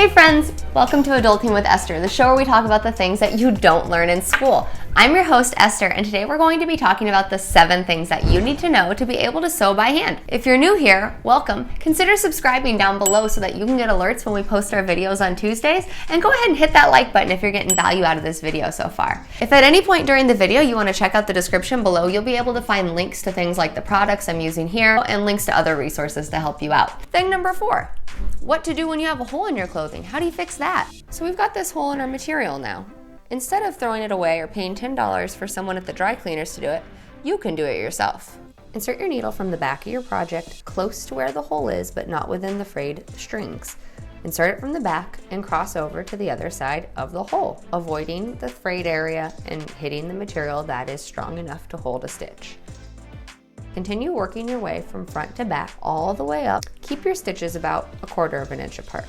Hey friends, welcome to Adulting with Esther, the show where we talk about the things that you don't learn in school. I'm your host Esther, and today we're going to be talking about the 7 things that you need to know to be able to sew by hand. If you're new here, welcome. Consider subscribing down below so that you can get alerts when we post our videos on Tuesdays, and go ahead and hit that like button if you're getting value out of this video so far. If at any point during the video you want to check out the description below, you'll be able to find links to things like the products I'm using here and links to other resources to help you out. Thing number 4. What to do when you have a hole in your clothing. How do you fix that? So we've got this hole in our material now. Instead of throwing it away or paying $10 for someone at the dry cleaners to do it, you can do it yourself. Insert your needle from the back of your project close to where the hole is, but not within the frayed strings. Insert it from the back and cross over to the other side of the hole, avoiding the frayed area and hitting the material that is strong enough to hold a stitch. Continue working your way from front to back all the way up. Keep your stitches about 1/4 of an inch apart.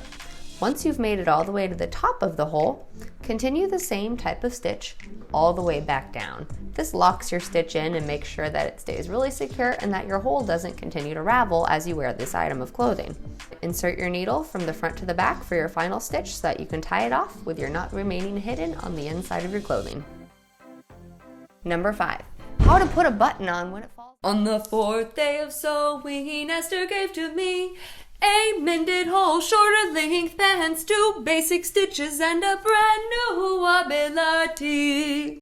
Once you've made it all the way to the top of the hole, continue the same type of stitch all the way back down. This locks your stitch in and makes sure that it stays really secure and that your hole doesn't continue to ravel as you wear this item of clothing. Insert your needle from the front to the back for your final stitch so that you can tie it off with your knot remaining hidden on the inside of your clothing. Number 5. How to put a button on when it falls. On the 4th day of sewing, Esther gave to me a mended hole, shorter length pants, 2 basic stitches, and a brand new ability.